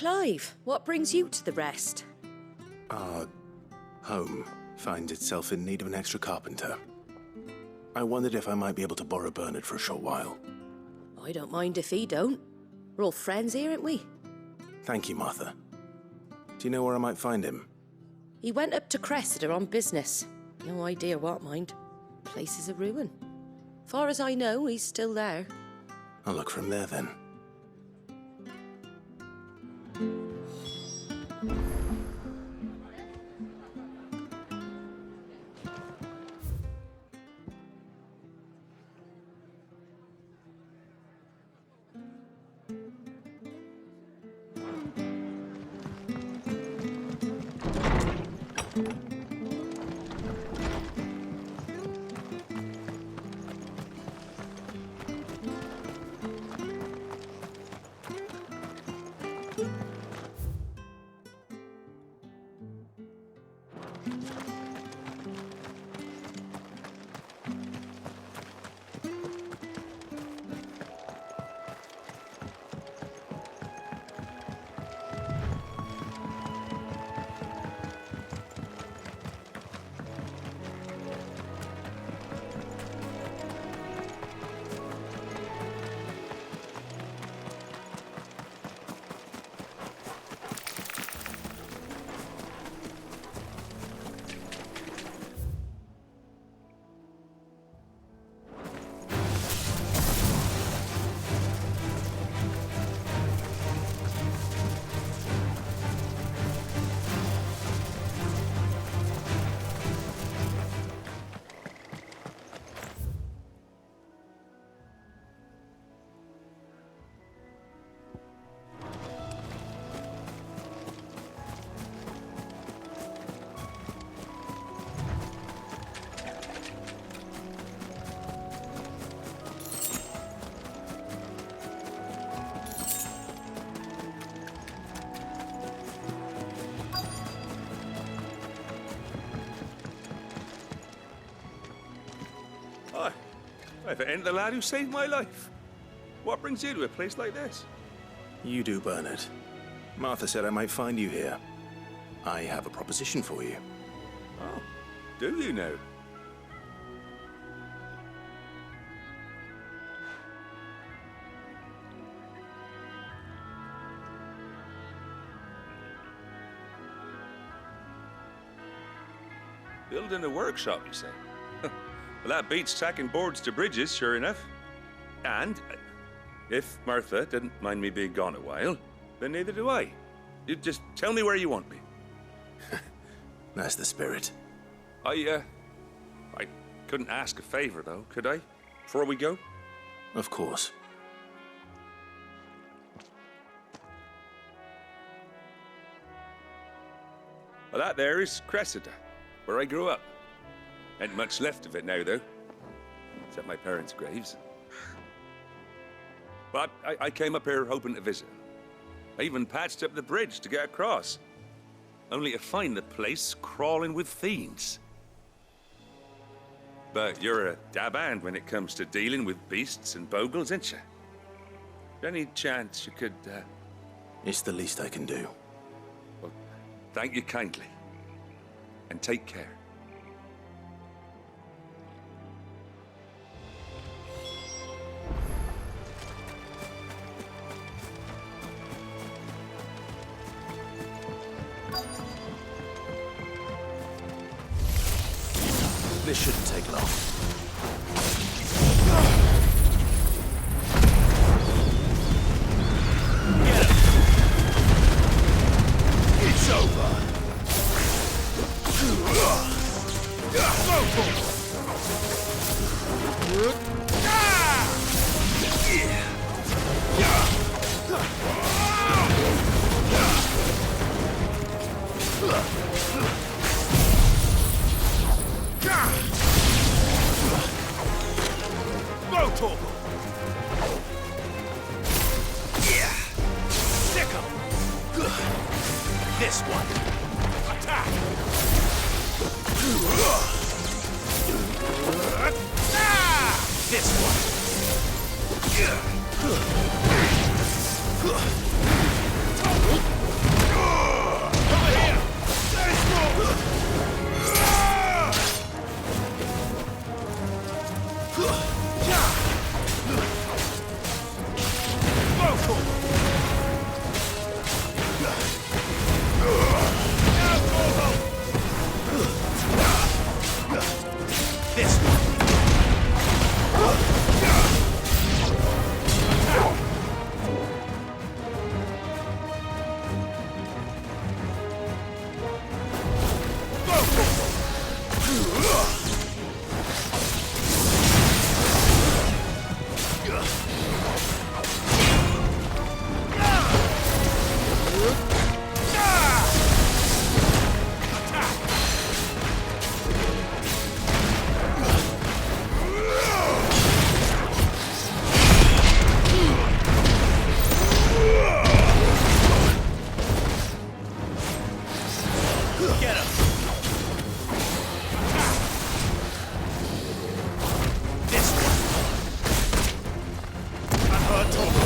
Clive, what brings you to the Rest? Our home finds itself in need of an extra carpenter. I wondered if I might be able to borrow Bernard for a short while. I don't mind if he don't. We're all friends here, aren't we? Thank you, Martha. Do you know where I might find him? He went up to Cressida on business. No idea what, mind. Place is a ruin. Far as I know, he's still there. I'll look from there then. If it ain't the lad who saved my life. What brings you to a place like this? You do, Bernard. Martha said I might find you here. I have a proposition for you. Oh, do you now? Building a workshop, you say? Well, that beats tacking boards to bridges, sure enough. And if Martha didn't mind me being gone a while, then neither do I. You just tell me where you want me. That's the spirit. I couldn't ask a favor, though, could I? Before we go? Of course. Well, that there is Cressida, where I grew up. Ain't much left of it now, though. Except my parents' graves. But I came up here hoping to visit. I even patched up the bridge to get across. Only to find the place crawling with fiends. But you're a dab hand when it comes to dealing with beasts and bogles, ain't you? Any chance you could, It's the least I can do. Well, thank you kindly. And take care. This shouldn't take long. Get him! It's over! Go for it! Go, Torgal! Yeah! Sick 'em! Good! This one! Attack! This one! Torgal! This one. Get him! This one! I heard Togo!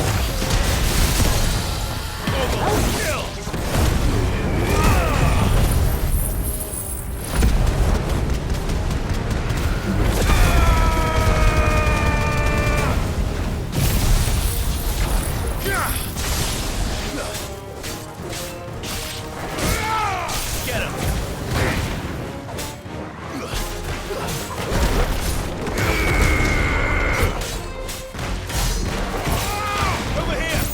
Togo kills! Get him! Over here!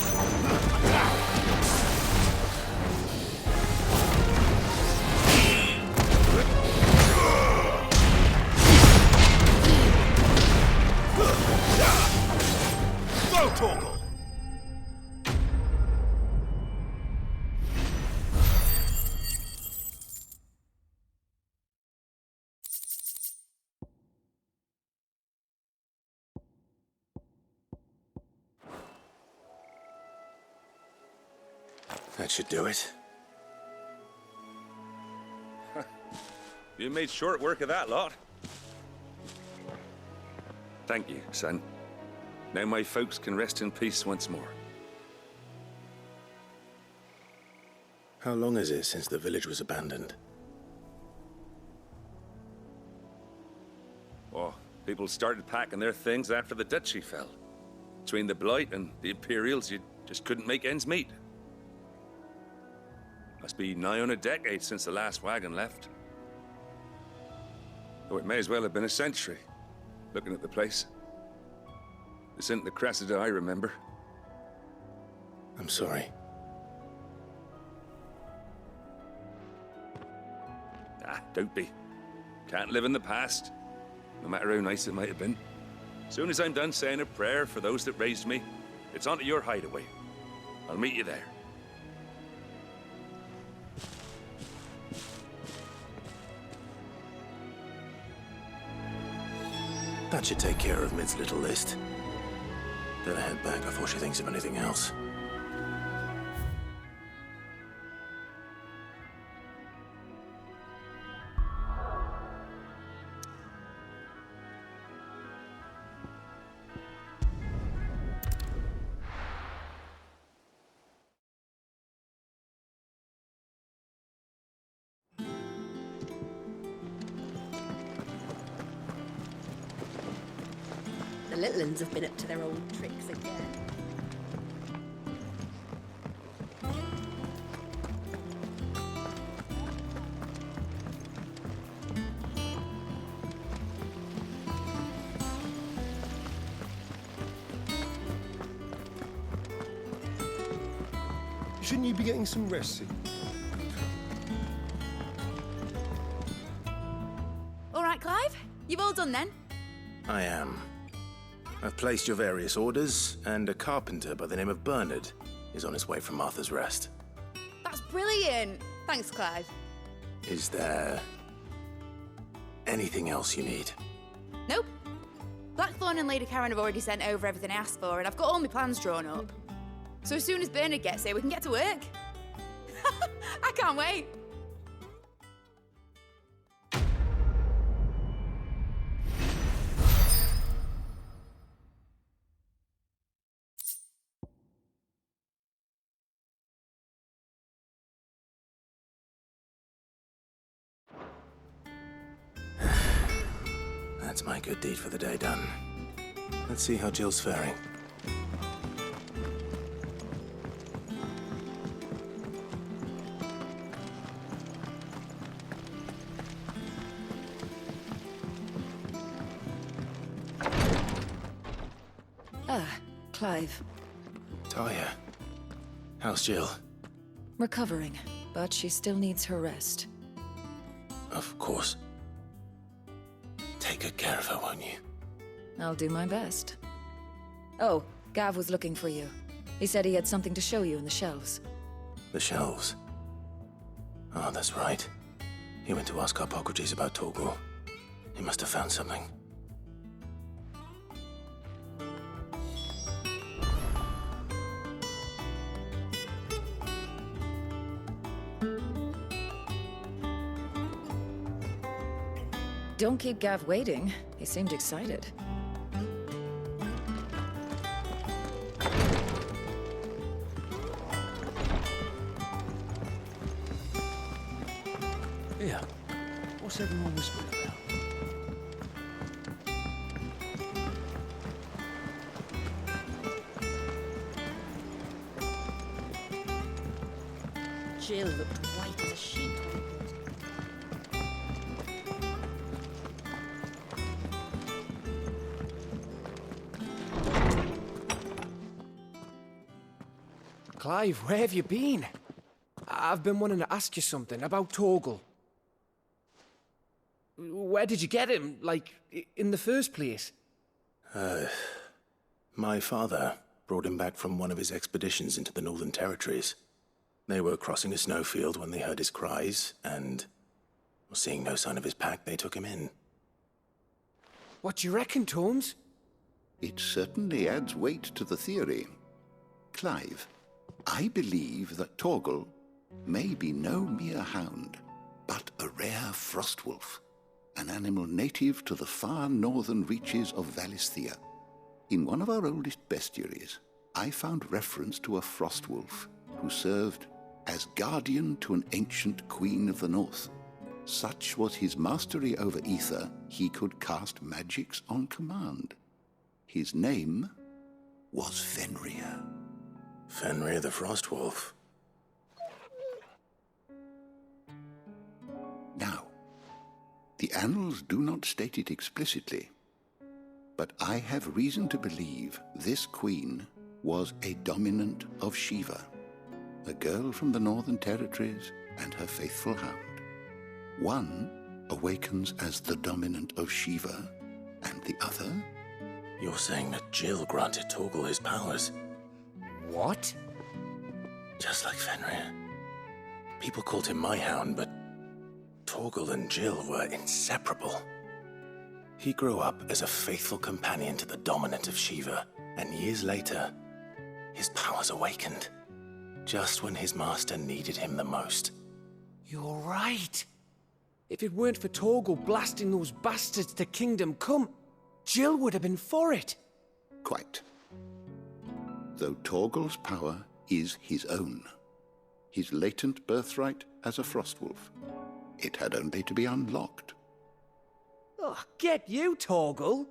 Go, Torgal! That should do it. You made short work of that lot. Thank you, son. Now my folks can rest in peace once more. How long is it since the village was abandoned? Oh, people started packing their things after the duchy fell. Between the Blight and the Imperials, you just couldn't make ends meet. Must be nigh on a decade since the last wagon left. Oh, it may as well have been a century, looking at the place. This isn't the Cressida I remember. I'm sorry. Ah, don't be. Can't live in the past, no matter how nice it might have been. Soon as I'm done saying a prayer for those that raised me, it's onto your hideaway. I'll meet you there. That should take care of Mid's little list. Better head back before she thinks of anything else. The little uns have been up to their old tricks again. Shouldn't you be getting some rest soon? All right, Clive. You've all done then? I am. I've placed your various orders, and a carpenter by the name of Bernard is on his way from Martha's Rest. That's brilliant. Thanks, Clive. Is there anything else you need? Nope. Blackthorn and Lady Karen have already sent over everything I asked for, and I've got all my plans drawn up. So as soon as Bernard gets here, we can get to work. I can't wait. That's my good deed for the day done. Let's see how Jill's faring. Clive. Talia, how's Jill? Recovering, but she still needs her rest. Of course. Take good care of her, won't you? I'll do my best. Oh, Gav was looking for you. He said he had something to show you in the shelves. The shelves. Oh, that's right. He went to ask Harpocrates about Torgal. He must have found something. Don't keep Gav waiting. He seemed excited. Here, what's everyone whispering about? Jill looked white as a sheet. Clive, where have you been? I've been wanting to ask you something about Torgal. Where did you get him, like, in the first place? My father brought him back from one of his expeditions into the Northern Territories. They were crossing a snowfield when they heard his cries, and seeing no sign of his pack, they took him in. What do you reckon, Tomes? It certainly adds weight to the theory. Clive, I believe that Torgal may be no mere hound, but a rare frostwolf, an animal native to the far northern reaches of Valisthea. In one of our oldest bestiaries, I found reference to a frostwolf who served as guardian to an ancient queen of the north. Such was his mastery over ether, he could cast magics on command. His name was Fenrir. Fenrir the Frostwolf. Now, the annals do not state it explicitly, but I have reason to believe this queen was a dominant of Shiva, a girl from the Northern Territories and her faithful hound. One awakens as the dominant of Shiva, and the other... You're saying that Jill granted Torgal his powers? What? Just like Fenrir. People called him my hound, but Torgal and Jill were inseparable. He grew up as a faithful companion to the dominant of Shiva, and years later, his powers awakened, just when his master needed him the most. You're right. If it weren't for Torgal blasting those bastards to Kingdom Come, Jill would have been for it. Quite. Though Torgal's power is his own, his latent birthright as a Frostwolf, it had only to be unlocked. Oh, get you, Torgal!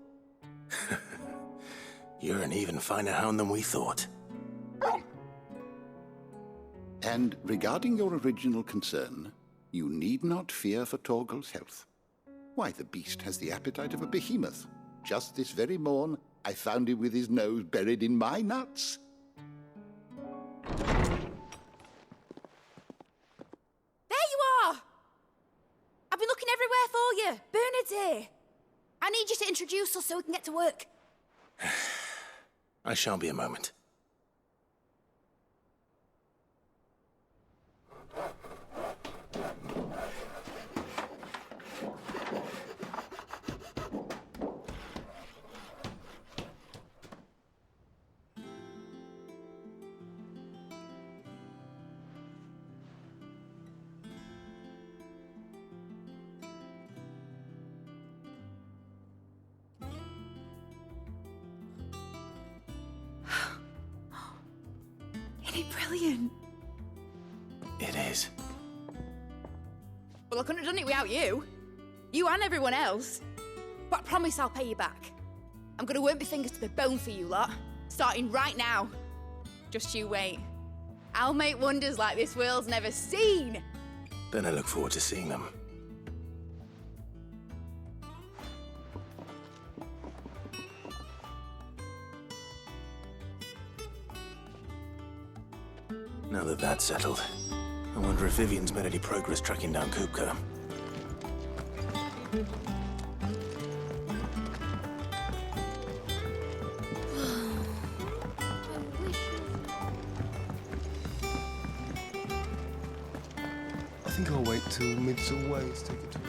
You're an even finer hound than we thought. And regarding your original concern, you need not fear for Torgal's health. Why, the beast has the appetite of a behemoth. Just this very morn, I found him with his nose buried in my nuts. There you are! I've been looking everywhere for you. Bernard's here. I need you to introduce us so we can get to work. I shan't be a moment. Isn't it brilliant? It is. Well, I couldn't have done it without you. You and everyone else. But I promise I'll pay you back. I'm gonna work my fingers to the bone for you lot, starting right now. Just you wait. I'll make wonders like this world's never seen. Then I look forward to seeing them. Now that that's settled, I wonder if Vivian's made any progress tracking down Kupka. I think I'll wait till mid's away to take a tour.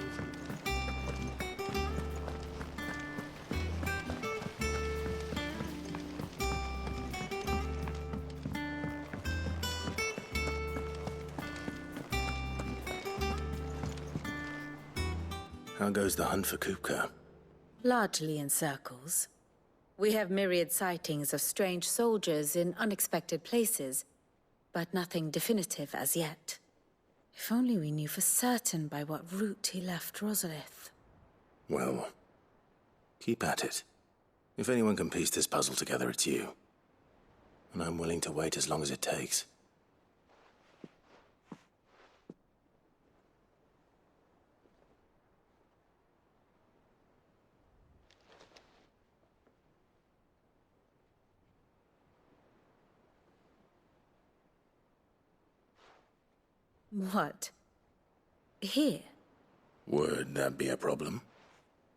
How goes the hunt for Kupka? Largely in circles. We have myriad sightings of strange soldiers in unexpected places, but nothing definitive as yet. If only we knew for certain by what route he left Rosalith. Well, keep at it. If anyone can piece this puzzle together, it's you. And I'm willing to wait as long as it takes. What? Here? Would that be a problem?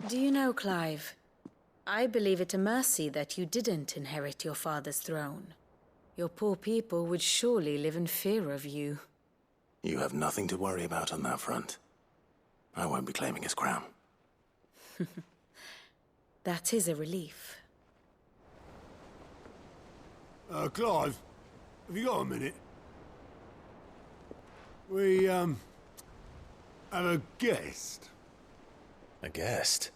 Do you know, Clive? I believe it a mercy that you didn't inherit your father's throne. Your poor people would surely live in fear of you. You have nothing to worry about on that front. I won't be claiming his crown. That is a relief. Clive, have you got a minute? We, have a guest. A guest?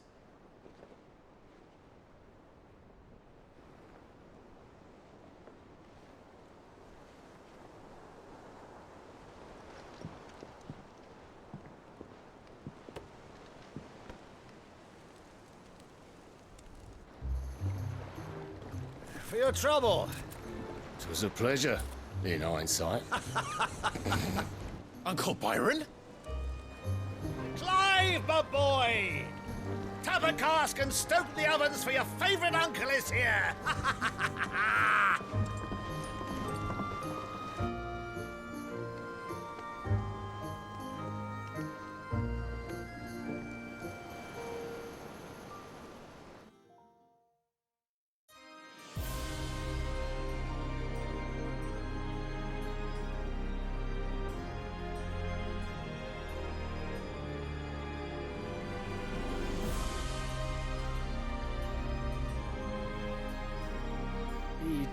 For your trouble. It was a pleasure, in hindsight. Uncle Byron? Clive, my boy! Tap a cask and stoke the ovens for your favourite uncle is here!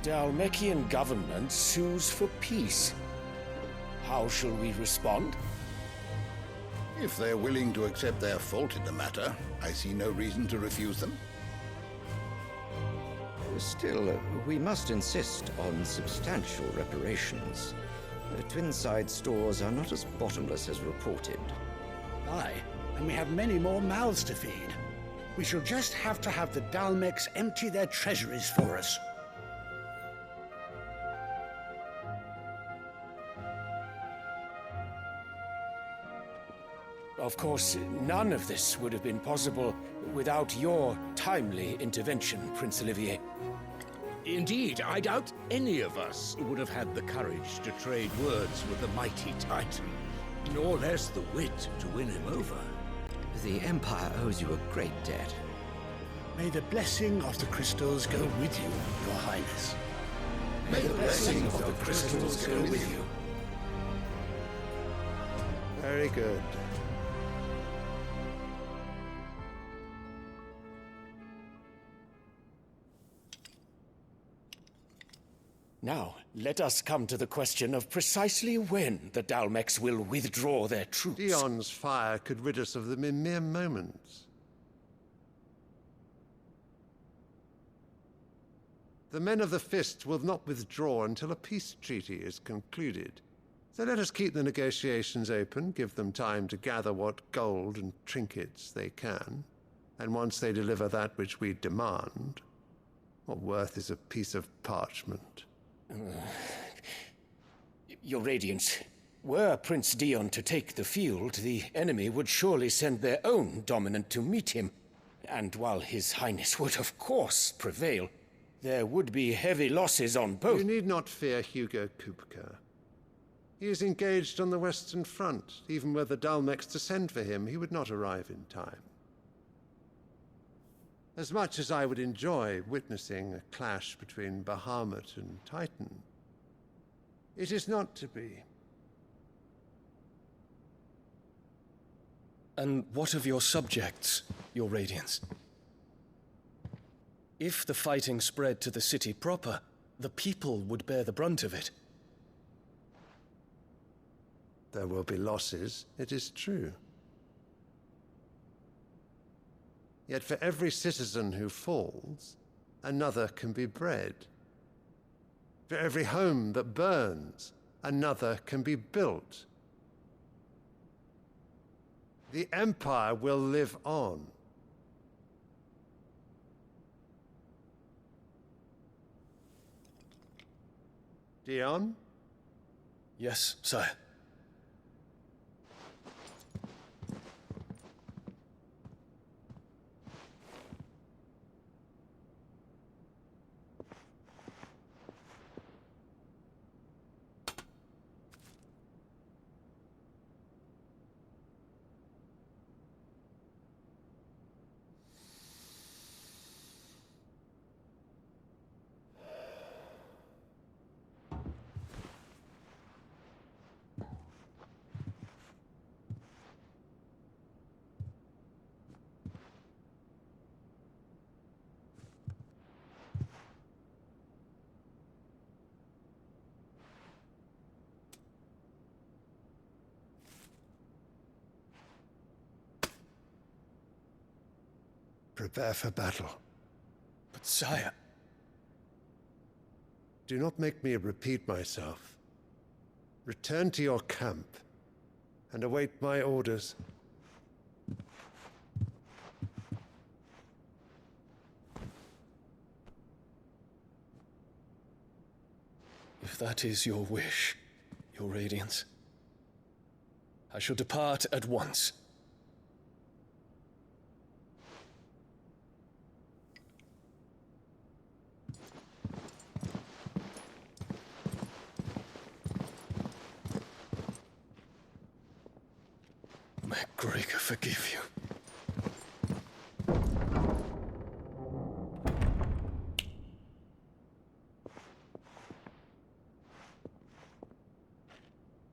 The Dhalmekian government sues for peace. How shall we respond? If they're willing to accept their fault in the matter, I see no reason to refuse them. Still, we must insist on substantial reparations. Twinside stores are not as bottomless as reported. Aye, and we have many more mouths to feed. We shall just have to have the Dhalmeks empty their treasuries for us. Of course, none of this would have been possible without your timely intervention, Prince Olivier. Indeed, I doubt any of us would have had the courage to trade words with the mighty Titan, nor less the wit to win him over. The Empire owes you a great debt. May the blessing of the crystals go with you, Your Highness. May the blessing of the crystals go with you. Very good. Now, let us come to the question of precisely when the Dhalmeks will withdraw their troops. Dion's fire could rid us of them in mere moments. The men of the Fist will not withdraw until a peace treaty is concluded. So let us keep the negotiations open, give them time to gather what gold and trinkets they can, and once they deliver that which we demand, What worth is a piece of parchment? Your Radiance, were Prince Dion to take the field, the enemy would surely send their own dominant to meet him. And while His Highness would of course prevail, there would be heavy losses on both. You need not fear Hugo Kupka. He is engaged on the Western Front. Even were the Dalmex to send for him, he would not arrive in time. As much as I would enjoy witnessing a clash between Bahamut and Titan, it is not to be. And what of your subjects, Your Radiance? If the fighting spread to the city proper, the people would bear the brunt of it. There will be losses, it is true. Yet for every citizen who falls, another can be bred. For every home that burns, another can be built. The Empire will live on. Dion? Yes, sire. Prepare for battle. But sire... Do not make me repeat myself. Return to your camp and await my orders. If that is your wish, Your Radiance, I shall depart at once. MacGregor forgive you.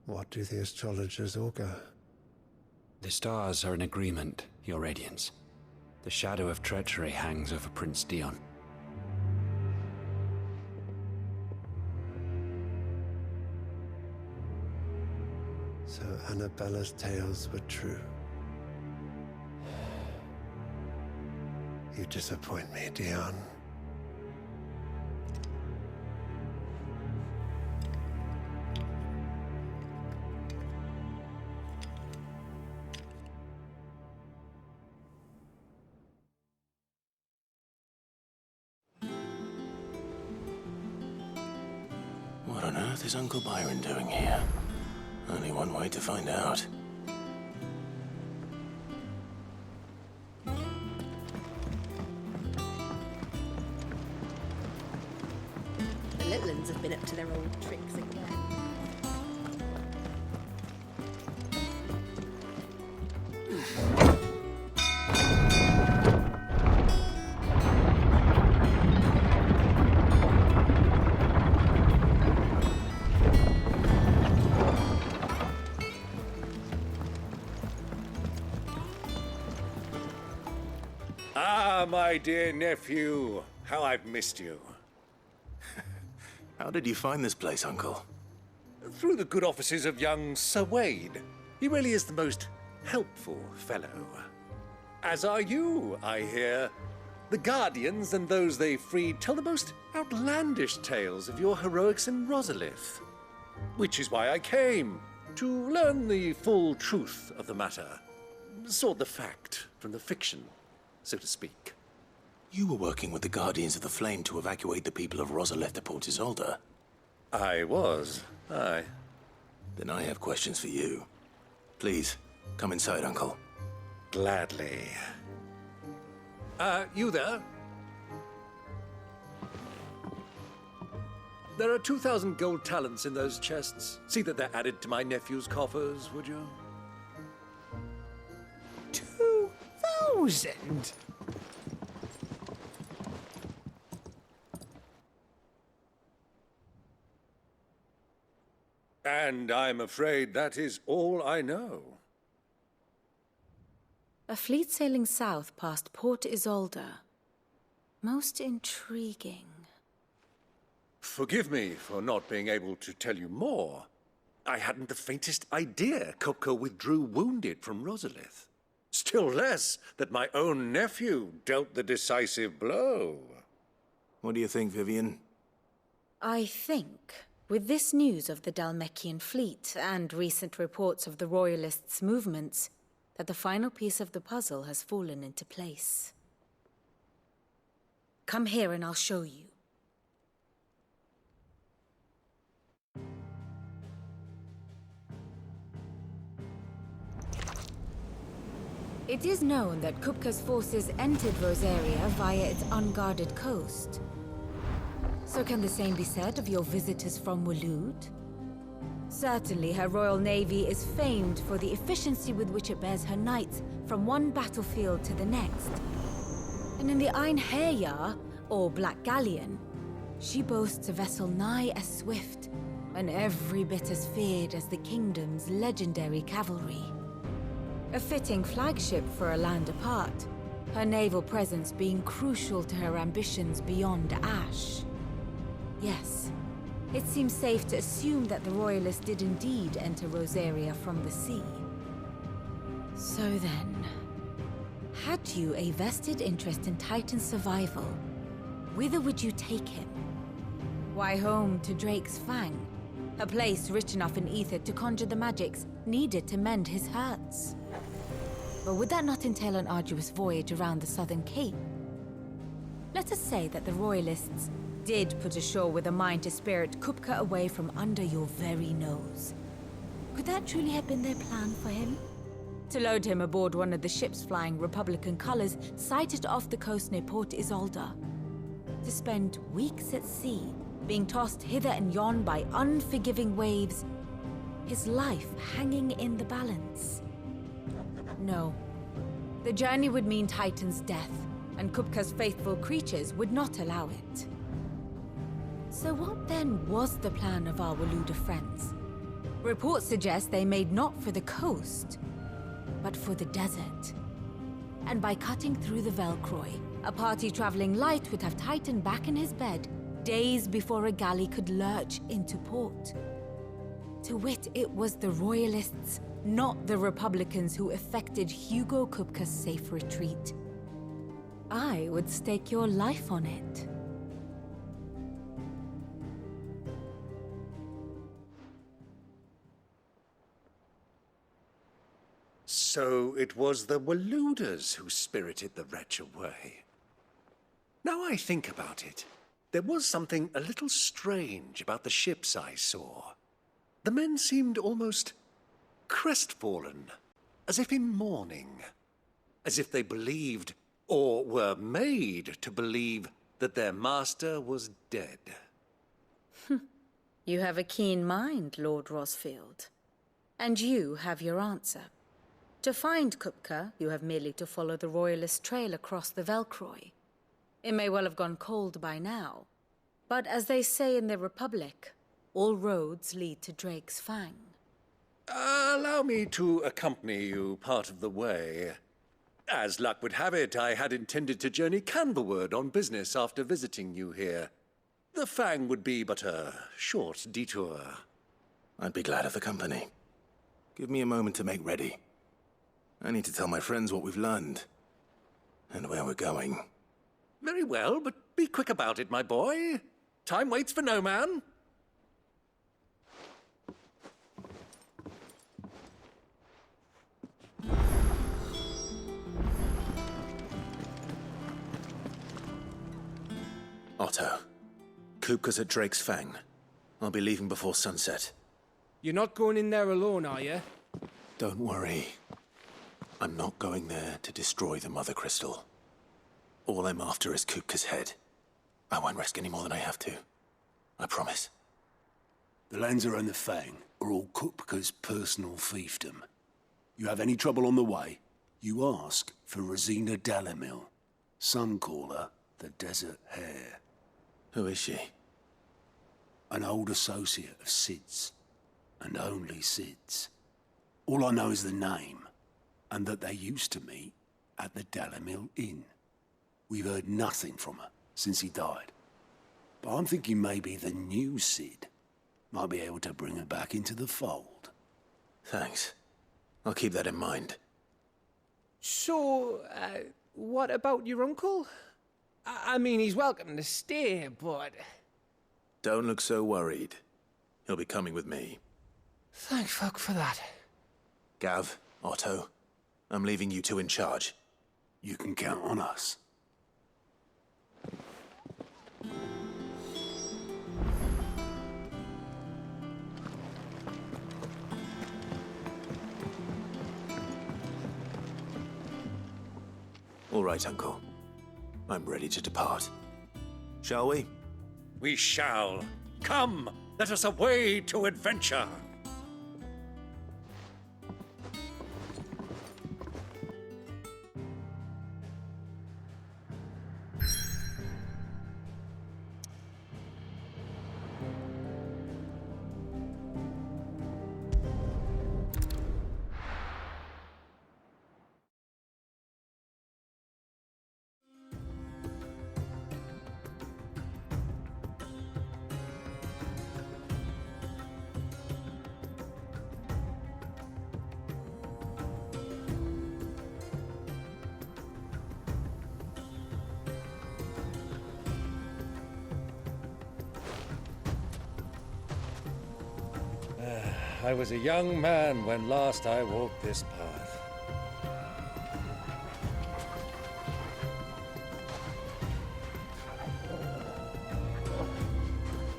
What do the astrologers augur? The stars are in agreement, Your Radiance. The shadow of treachery hangs over Prince Dion. So Annabella's tales were true. You disappoint me, Dion. What on earth is Uncle Byron doing here? Only one way to find out. The Litlins have been up to their old tricks again. Ah, my dear nephew, how I've missed you. How did you find this place, Uncle? Through the good offices of young Sir Wade. He really is the most helpful fellow. As are you, I hear. The Guardians and those they freed tell the most outlandish tales of your heroics in Rosalith. Which is why I came, to learn the full truth of the matter. Sort the fact from the fiction, so to speak. You were working with the Guardians of the Flame to evacuate the people of Rosalith to Port Isolde. I was, aye. Then I have questions for you. Please, come inside, Uncle. Gladly. You there? There are 2,000 gold talents in those chests. See that they're added to my nephew's coffers, would you? 2,000? And I'm afraid that is all I know. A fleet sailing south past Port Isolde. Most intriguing. Forgive me for not being able to tell you more. I hadn't the faintest idea Kupka withdrew wounded from Rosalith. Still less that my own nephew dealt the decisive blow. What do you think, Vivian? I think, with this news of the Dhalmekian fleet and recent reports of the Royalists' movements, that the final piece of the puzzle has fallen into place. Come here and I'll show you. It is known that Kupka's forces entered Rosaria via its unguarded coast. So can the same be said of your visitors from Waloed? Certainly, her Royal Navy is famed for the efficiency with which it bears her knights from one battlefield to the next. And in the Einherjar, or Black Galleon, she boasts a vessel nigh as swift and every bit as feared as the kingdom's legendary cavalry. A fitting flagship for a land apart, her naval presence being crucial to her ambitions beyond Ash. Yes, it seems safe to assume that the Royalists did indeed enter Rosaria from the sea. So then, had you a vested interest in Titan's survival, whither would you take him? Why, home to Drake's Fang, a place rich enough in ether to conjure the magics needed to mend his hurts. But would that not entail an arduous voyage around the southern cape? Let us say that the Royalists did put ashore with a mind to spirit Kupka away from under your very nose. Could that truly have been their plan for him? To load him aboard one of the ships flying Republican colors sighted off the coast near Port Isolde. To spend weeks at sea, being tossed hither and yon by unforgiving waves, his life hanging in the balance. No. The journey would mean Titan's death, and Kupka's faithful creatures would not allow it. So what then was the plan of our Waloed friends? Reports suggest they made not for the coast, but for the desert. And by cutting through the Velcroy, a party traveling light would have Titan back in his bed days before a galley could lurch into port. To wit, it was the Royalists, not the Republicans, who effected Hugo Kupka's safe retreat. I would stake your life on it. So it was the Waloeders who spirited the wretch away. Now I think about it, there was something a little strange about the ships I saw. The men seemed almost crestfallen, as if in mourning, as if they believed, or were made to believe, that their master was dead. You have a keen mind, Lord Rosfield. And you have your answer. To find Kupka, you have merely to follow the Royalist trail across the Velcroy. It may well have gone cold by now, but as they say in the Republic, all roads lead to Drake's Fang. Allow me to accompany you part of the way. As luck would have it, I had intended to journey Canberward on business after visiting you here. The Fang would be but a short detour. I'd be glad of the company. Give me a moment to make ready. I need to tell my friends what we've learned, and where we're going. Very well, but be quick about it, my boy. Time waits for no man. Otto, Kupka's at Drake's Fang. I'll be leaving before sunset. You're not going in there alone, are you? Don't worry. I'm not going there to destroy the Mother Crystal. All I'm after is Kupka's head. I won't risk any more than I have to. I promise. The Lanza and the Fang are all Kupka's personal fiefdom. You have any trouble on the way, you ask for Rosina Dalimil. Some call her the Desert Hare. Who is she? An old associate of Sid's, and only Sid's. All I know is the name, and that they used to meet at the Dalimil Inn. We've heard nothing from her since he died. But I'm thinking maybe the new Sid might be able to bring her back into the fold. Thanks. I'll keep that in mind. So, what about your uncle? I mean, he's welcome to stay, but... Don't look so worried. He'll be coming with me. Thank fuck for that. Gav, Otto, I'm leaving you two in charge. You can count on us. All right, Uncle. I'm ready to depart. Shall we? We shall. Come, let us away to adventure. I was a young man when last I walked this path.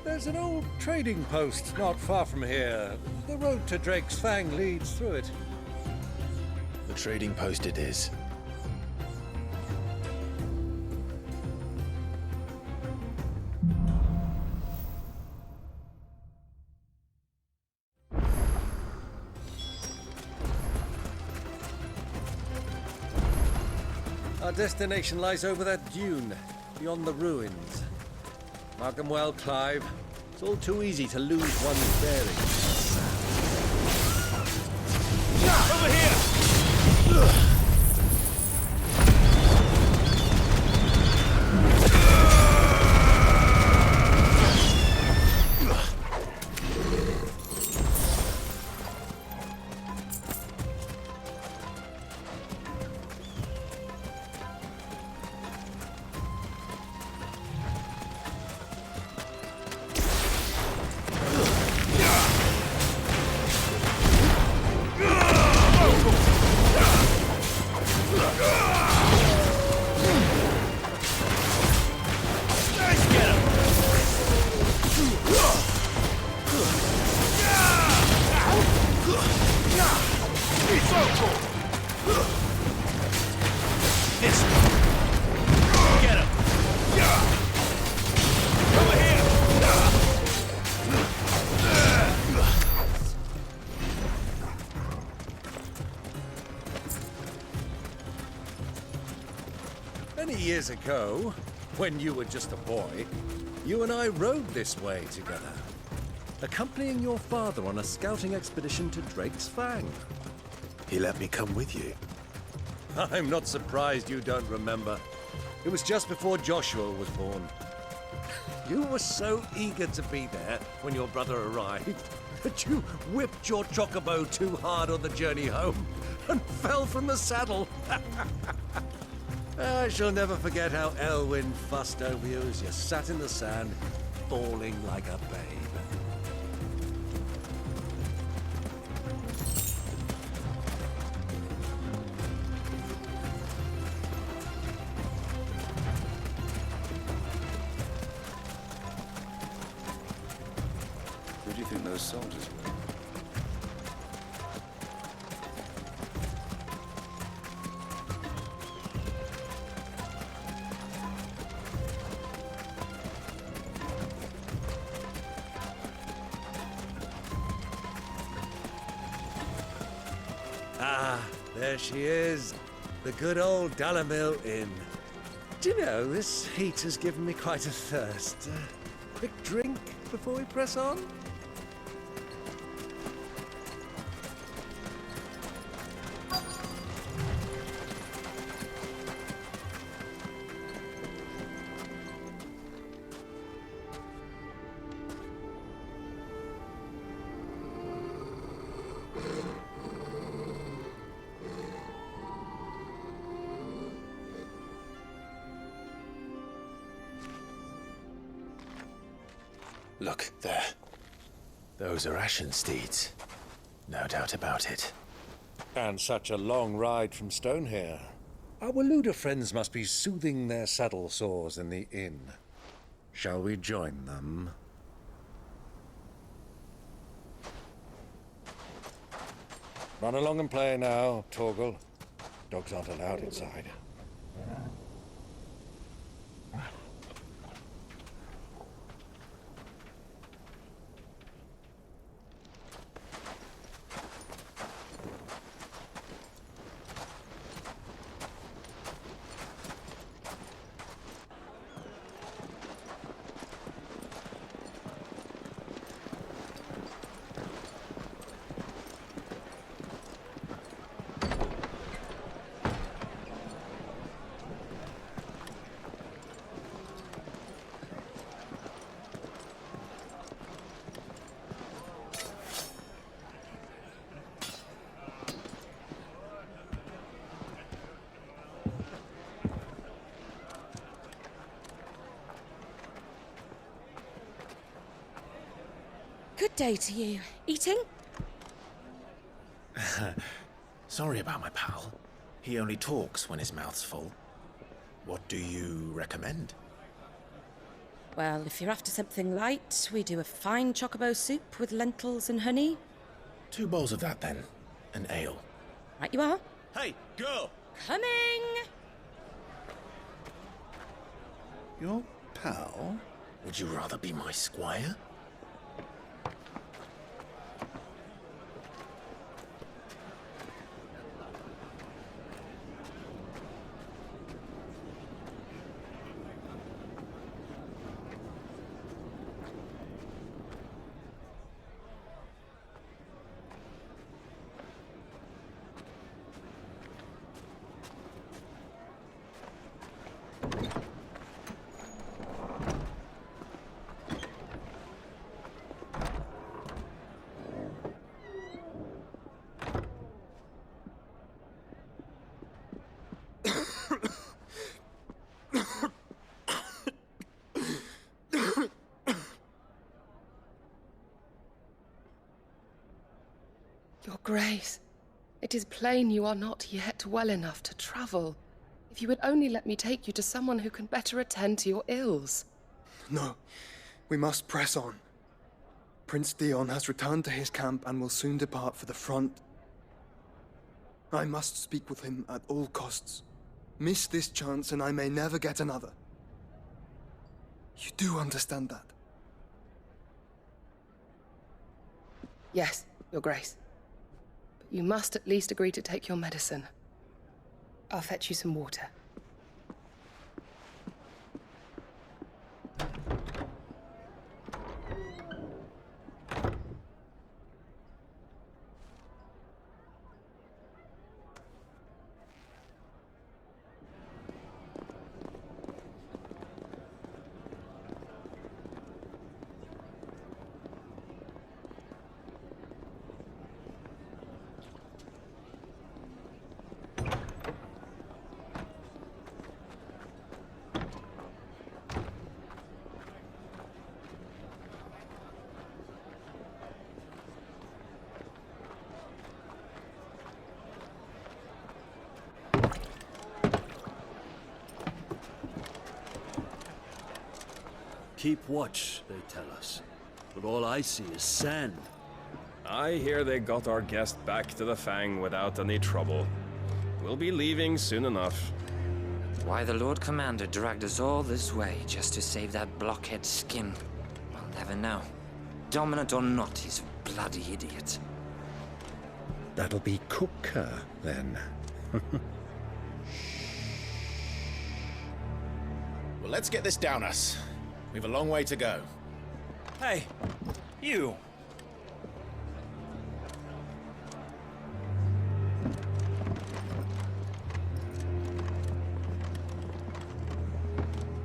There's an old trading post not far from here. The road to Drake's Fang leads through it. The trading post it is. Our destination lies over that dune, beyond the ruins. Mark them well, Clive. It's all too easy to lose one's bearings. Over here! Many years ago, when you were just a boy, you and I rode this way together, accompanying your father on a scouting expedition to Drake's Fang. He let me come with you. I'm not surprised you don't remember. It was just before Joshua was born. You were so eager to be there when your brother arrived that you whipped your chocobo too hard on the journey home and fell from the saddle. I shall never forget how Elwyn fussed over you as you sat in the sand, bawling like a babe. Who do you think those soldiers were? Ah, there she is. The good old Dalamil Inn. Do you know, this heat has given me quite a thirst. Quick drink before we press on? Look, there. Those are Ashen steeds. No doubt about it. And such a long ride from Stonehair. Our Waluda friends must be soothing their saddle sores in the inn. Shall we join them? Run along and play now, Torgal. Dogs aren't allowed inside. Good day to you. Eating? Sorry about my pal. He only talks when his mouth's full. What do you recommend? Well, if you're after something light, we do a fine chocobo soup with lentils and honey. 2 bowls of that, then. An ale. Right you are. Hey, girl! Coming! Your pal? Would you rather be my squire? Your Grace, it is plain you are not yet well enough to travel. If you would only let me take you to someone who can better attend to your ills. No, we must press on. Prince Dion has returned to his camp and will soon depart for the front. I must speak with him at all costs. Miss this chance and I may never get another. You do understand that? Yes, Your Grace. But you must at least agree to take your medicine. I'll fetch you some water. Keep watch, they tell us. but all I see is sand. I hear they got our guest back to the Fang without any trouble. We'll be leaving soon enough. Why the Lord Commander dragged us all this way just to save that blockhead Skim, we'll never know. Dominant or not, he's a bloody idiot. That'll be Cooker, then. Well, let's get this down us. We've a long way to go. Hey, you!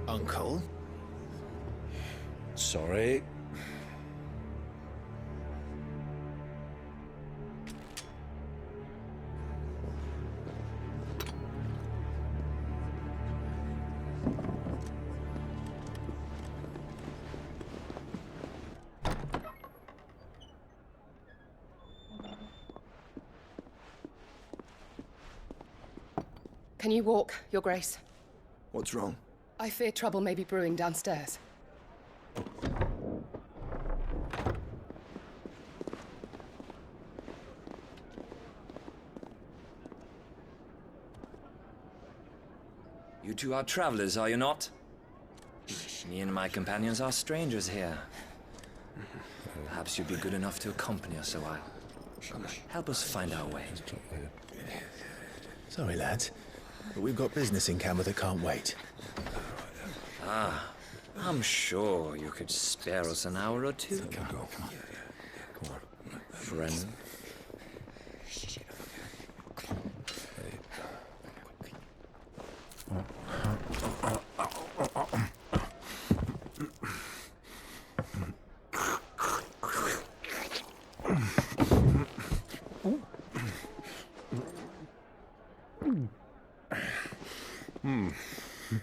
Uncle? Sorry. Can you walk, Your Grace? What's wrong? I fear trouble may be brewing downstairs. You two are travelers, are you not? Me and my companions are strangers here. Perhaps you'd be good enough to accompany us a while. Help us find our way. Sorry, lads, but we've got business in Camber that can't wait. Ah, I'm sure you could spare us an hour or two. Come on. Friend.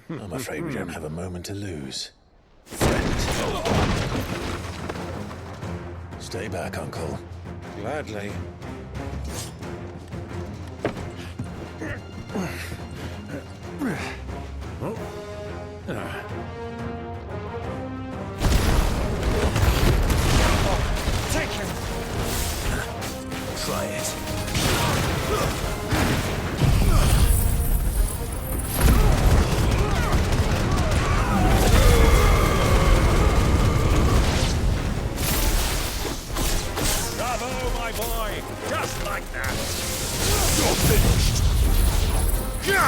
I'm afraid we don't have a moment to lose. Stay back, Uncle. Gladly. Take him! Try it. Bravo, my boy! Just like that! You're finished! You...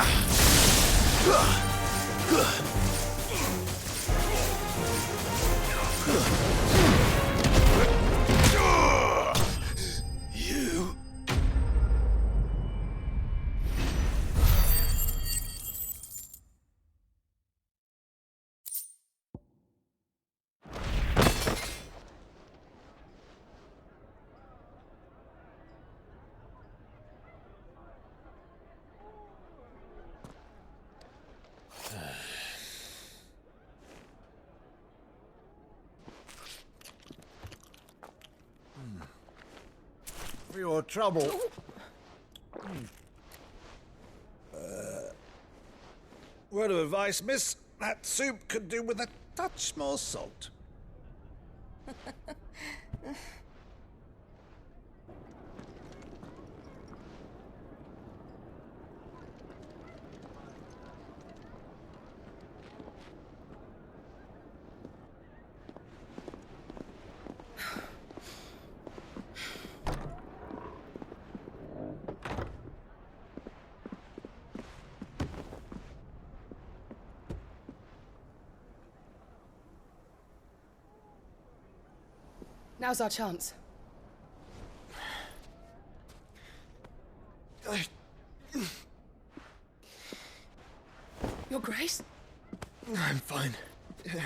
For your trouble. Word of advice, miss. That soup could do with a touch more salt. Now's our chance. Your Grace? I'm fine. Yeah.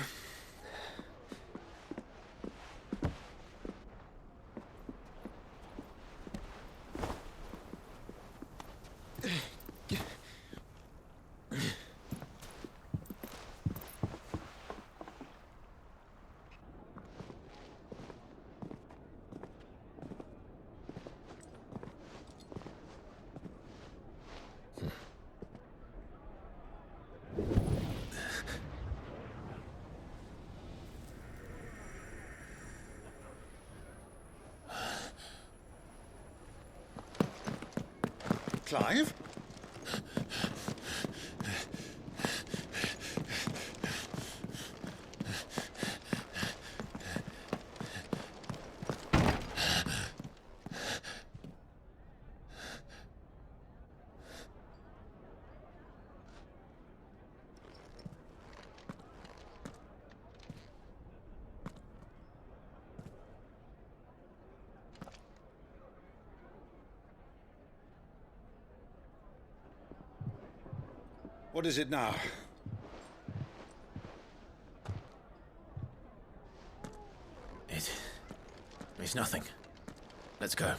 Clive? What is it now? It's nothing. Let's go.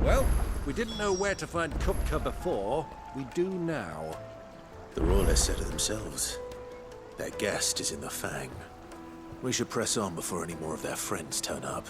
Well, we didn't know where to find Kupka before. We do now. The Royalists said it themselves. Their guest is in the Fang. We should press on before any more of their friends turn up.